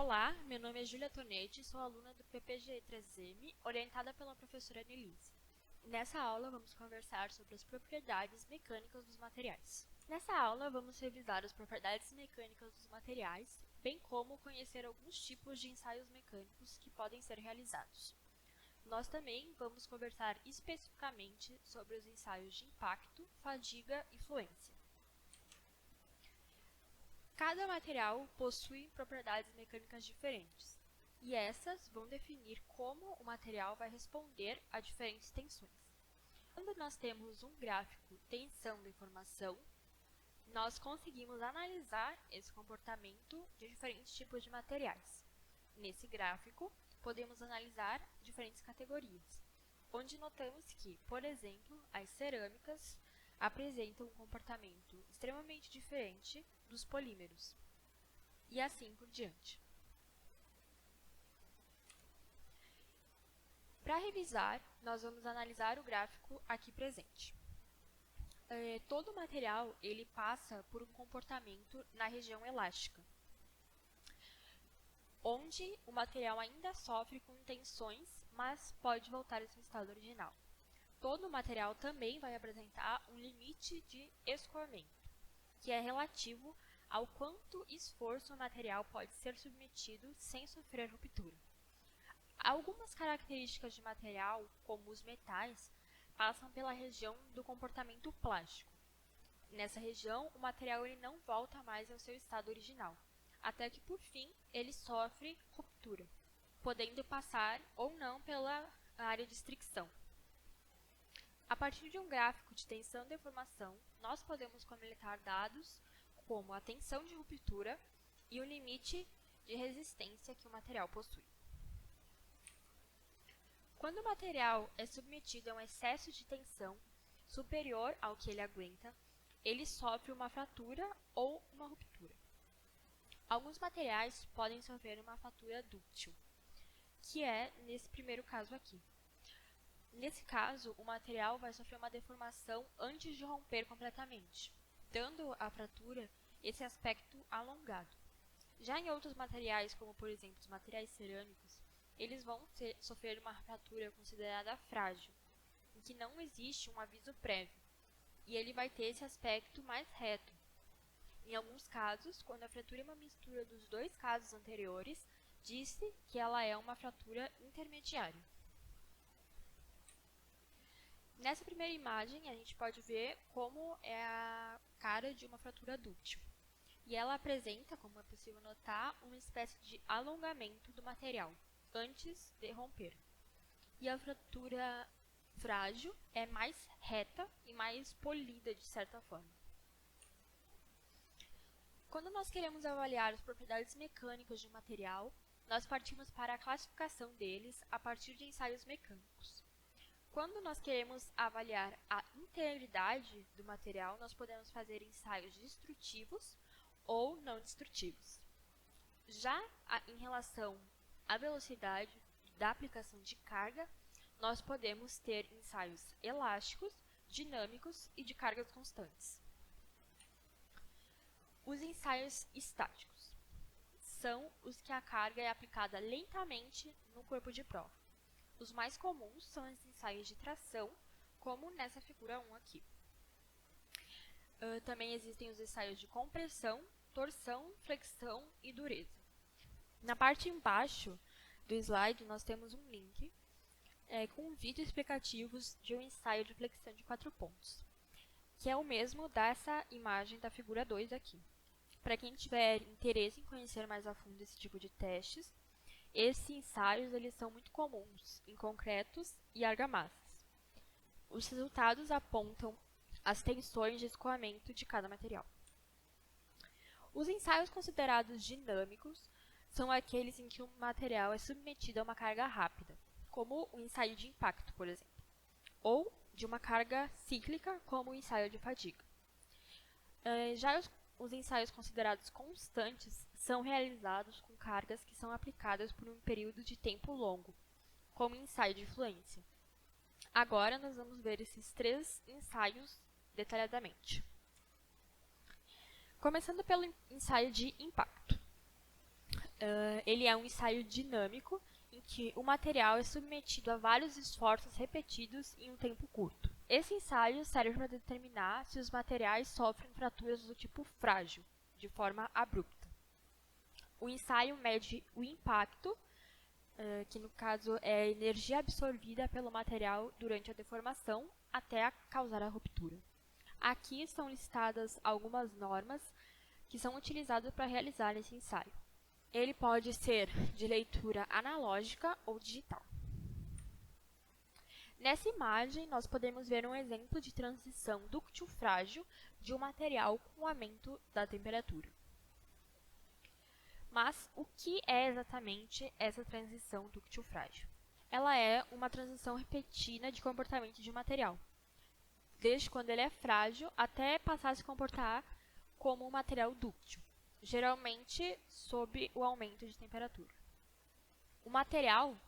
Olá, meu nome é Júlia Tonetti, sou aluna do PPG3M, orientada pela professora Nelise. Nessa aula, vamos conversar sobre as propriedades mecânicas dos materiais. Nessa aula, vamos revisar as propriedades mecânicas dos materiais, bem como conhecer alguns tipos de ensaios mecânicos que podem ser realizados. Nós também vamos conversar especificamente sobre os ensaios de impacto, fadiga e fluência. Cada material possui propriedades mecânicas diferentes, e essas vão definir como o material vai responder a diferentes tensões. Quando nós temos um gráfico tensão da informação, nós conseguimos analisar esse comportamento de diferentes tipos de materiais. Nesse gráfico, podemos analisar diferentes categorias, onde notamos que, por exemplo, as cerâmicas apresentam um comportamento extremamente diferente dos polímeros, e assim por diante. Para revisar, nós vamos analisar o gráfico aqui presente. Todo material ele passa por um comportamento na região elástica, onde o material ainda sofre com tensões, mas pode voltar ao seu estado original. Todo material também vai apresentar um limite de escoamento, que é relativo ao quanto esforço o material pode ser submetido sem sofrer ruptura. Algumas características de material, como os metais, passam pela região do comportamento plástico. Nessa região, o material ele não volta mais ao seu estado original, até que, por fim, ele sofre ruptura, podendo passar ou não pela área de fricção. A partir de um gráfico de tensão e deformação, nós podemos coletar dados como a tensão de ruptura e o limite de resistência que o material possui. Quando o material é submetido a um excesso de tensão superior ao que ele aguenta, ele sofre uma fratura ou uma ruptura. Alguns materiais podem sofrer uma fratura dúctil, que é nesse primeiro caso aqui. Nesse caso, o material vai sofrer uma deformação antes de romper completamente, dando à fratura esse aspecto alongado. Já em outros materiais, como por exemplo os materiais cerâmicos, eles vão sofrer uma fratura considerada frágil, em que não existe um aviso prévio, e ele vai ter esse aspecto mais reto. Em alguns casos, quando a fratura é uma mistura dos dois casos anteriores, diz-se que ela é uma fratura intermediária. Nessa primeira imagem, a gente pode ver como é a cara de uma fratura dúctil. E ela apresenta, como é possível notar, uma espécie de alongamento do material, antes de romper. E a fratura frágil é mais reta e mais polida, de certa forma. Quando nós queremos avaliar as propriedades mecânicas de um material, nós partimos para a classificação deles a partir de ensaios mecânicos. Quando nós queremos avaliar a integridade do material, nós podemos fazer ensaios destrutivos ou não destrutivos. Já em relação à velocidade da aplicação de carga, nós podemos ter ensaios elásticos, dinâmicos e de cargas constantes. Os ensaios estáticos são os que a carga é aplicada lentamente no corpo de prova. Os mais comuns são os ensaios de tração, como nessa figura 1 aqui. Também existem os ensaios de compressão, torção, flexão e dureza. Na parte embaixo do slide, nós temos um link com um vídeo explicativo de um ensaio de flexão de 4 pontos, que é o mesmo dessa imagem da figura 2 aqui. Para quem tiver interesse em conhecer mais a fundo esse tipo de testes, esses ensaios eles são muito comuns em concretos e argamassas. Os resultados apontam as tensões de escoamento de cada material. Os ensaios considerados dinâmicos são aqueles em que o material é submetido a uma carga rápida, como o ensaio de impacto, por exemplo, ou de uma carga cíclica, como o ensaio de fadiga. Já os ensaios considerados constantes são realizados com cargas que são aplicadas por um período de tempo longo, como o ensaio de fluência. Agora, nós vamos ver esses 3 ensaios detalhadamente. Começando pelo ensaio de impacto. Ele é um ensaio dinâmico em que o material é submetido a vários esforços repetidos em um tempo curto. Esse ensaio serve para determinar se os materiais sofrem fraturas do tipo frágil, de forma abrupta. O ensaio mede o impacto, que no caso é a energia absorvida pelo material durante a deformação até causar a ruptura. Aqui estão listadas algumas normas que são utilizadas para realizar esse ensaio. Ele pode ser de leitura analógica ou digital. Nessa imagem, nós podemos ver um exemplo de transição dúctil-frágil de um material com o aumento da temperatura. Mas o que é exatamente essa transição dúctil-frágil? Ela é uma transição repetida de comportamento de um material, desde quando ele é frágil até passar a se comportar como um material dúctil, geralmente sob o aumento de temperatura. O material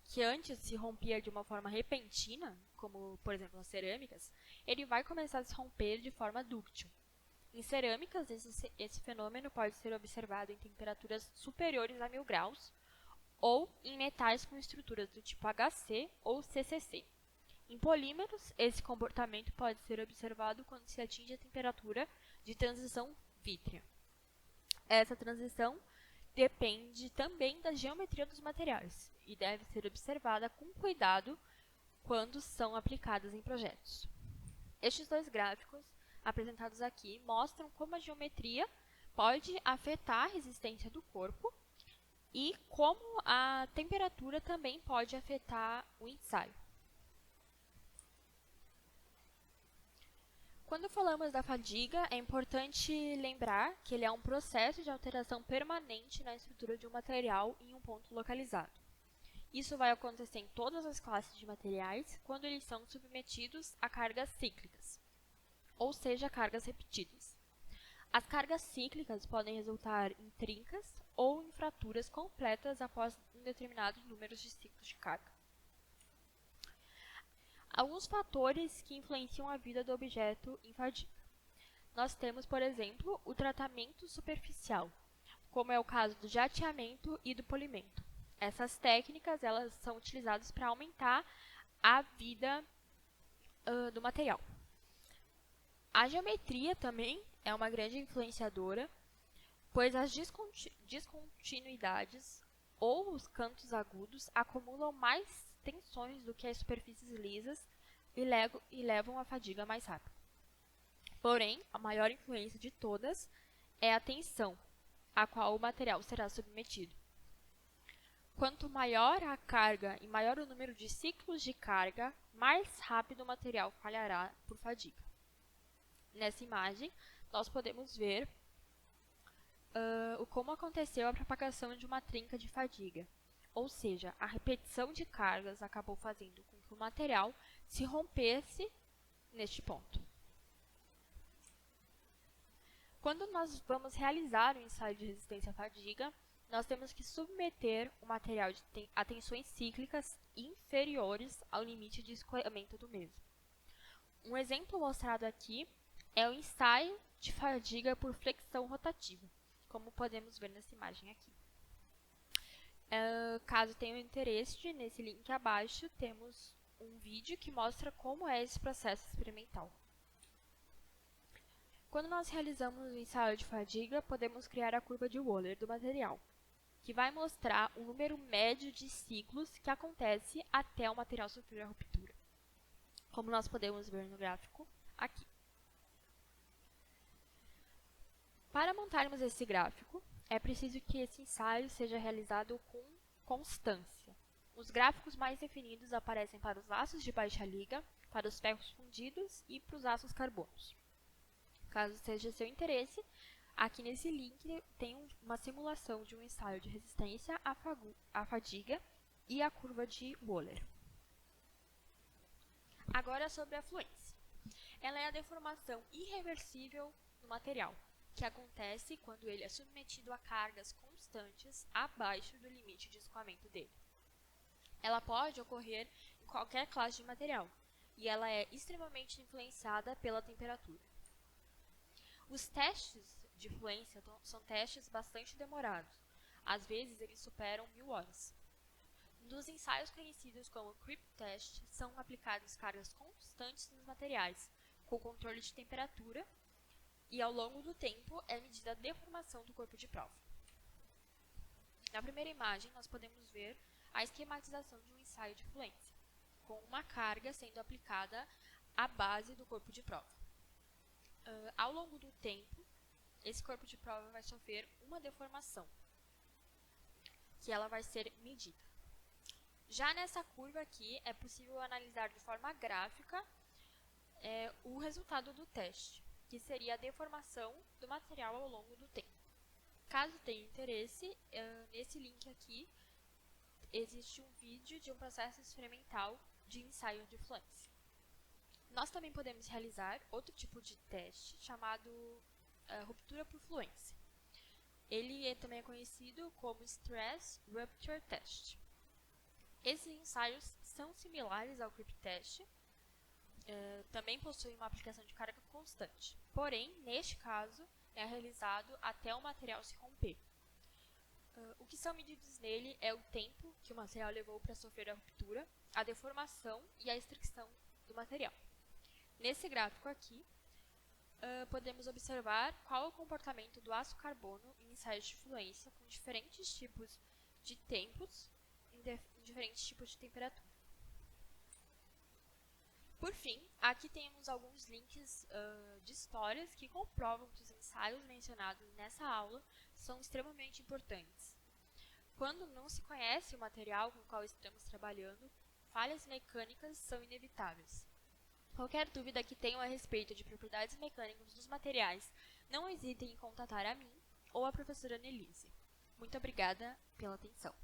que antes se rompia de uma forma repentina, como por exemplo nas cerâmicas, ele vai começar a se romper de forma dúctil. Em cerâmicas, esse fenômeno pode ser observado em temperaturas superiores a 1000 graus ou em metais com estruturas do tipo HC ou CCC. Em polímeros, esse comportamento pode ser observado quando se atinge a temperatura de transição vítrea. Essa transição depende também da geometria dos materiais e deve ser observada com cuidado quando são aplicadas em projetos. Estes dois gráficos apresentados aqui mostram como a geometria pode afetar a resistência do corpo e como a temperatura também pode afetar o ensaio. Quando falamos da fadiga, é importante lembrar que ele é um processo de alteração permanente na estrutura de um material em um ponto localizado. Isso vai acontecer em todas as classes de materiais quando eles são submetidos a cargas cíclicas, ou seja, cargas repetidas. As cargas cíclicas podem resultar em trincas ou em fraturas completas após um determinado número de ciclos de carga. Alguns fatores que influenciam a vida do objeto em fadiga. Nós temos, por exemplo, o tratamento superficial, como é o caso do jateamento e do polimento. Essas técnicas elas são utilizadas para aumentar a vida do material. A geometria também é uma grande influenciadora, pois as descontinuidades ou os cantos agudos acumulam mais tensões do que as superfícies lisas e levam a fadiga mais rápido. Porém, a maior influência de todas é a tensão, a qual o material será submetido. Quanto maior a carga e maior o número de ciclos de carga, mais rápido o material falhará por fadiga. Nessa imagem, nós podemos ver como aconteceu a propagação de uma trinca de fadiga. Ou seja, a repetição de cargas acabou fazendo com que o material se rompesse neste ponto. Quando nós vamos realizar um ensaio de resistência à fadiga, nós temos que submeter o material a tensões cíclicas inferiores ao limite de escoamento do mesmo. Um exemplo mostrado aqui é o ensaio de fadiga por flexão rotativa, como podemos ver nessa imagem aqui. Caso tenham interesse, nesse link abaixo temos um vídeo que mostra como é esse processo experimental. Quando nós realizamos o ensaio de fadiga, podemos criar a curva de Wöhler do material, que vai mostrar o número médio de ciclos que acontece até o material sofrer a ruptura, como nós podemos ver no gráfico aqui. Para montarmos esse gráfico, é preciso que esse ensaio seja realizado com constância. Os gráficos mais definidos aparecem para os aços de baixa liga, para os ferros fundidos e para os aços carbonos. Caso seja seu interesse, aqui nesse link tem uma simulação de um ensaio de resistência à fadiga e a curva de Wöhler. Agora sobre a fluência. Ela é a deformação irreversível do material, que acontece quando ele é submetido a cargas constantes abaixo do limite de escoamento dele. Ela pode ocorrer em qualquer classe de material, e ela é extremamente influenciada pela temperatura. Os testes de fluência são testes bastante demorados. Às vezes, eles superam 1000 horas. Nos ensaios conhecidos como creep test, são aplicadas cargas constantes nos materiais, com controle de temperatura, e ao longo do tempo é medida a deformação do corpo de prova. Na primeira imagem, nós podemos ver a esquematização de um ensaio de fluência, com uma carga sendo aplicada à base do corpo de prova. Ao longo do tempo, esse corpo de prova vai sofrer uma deformação, que ela vai ser medida. Já nessa curva aqui, é possível analisar de forma gráfica o resultado do teste, que seria a deformação do material ao longo do tempo. Caso tenha interesse, nesse link aqui existe um vídeo de um processo experimental de ensaio de fluência. Nós também podemos realizar outro tipo de teste chamado ruptura por fluência. Ele também é conhecido como Stress Rupture Test. Esses ensaios são similares ao creep test, também possuem uma aplicação de carga constante. Porém, neste caso, é realizado até o material se romper. O que são medidos nele é o tempo que o material levou para sofrer a ruptura, a deformação e a extracção do material. Nesse gráfico aqui, podemos observar qual é o comportamento do aço carbono em ensaios de fluência com diferentes tipos de tempos em diferentes tipos de temperatura. Por fim, aqui temos alguns links de histórias que comprovam que os ensaios mencionados nessa aula são extremamente importantes. Quando não se conhece o material com o qual estamos trabalhando, falhas mecânicas são inevitáveis. Qualquer dúvida que tenham a respeito de propriedades mecânicas dos materiais, não hesitem em contatar a mim ou a professora Nelise. Muito obrigada pela atenção.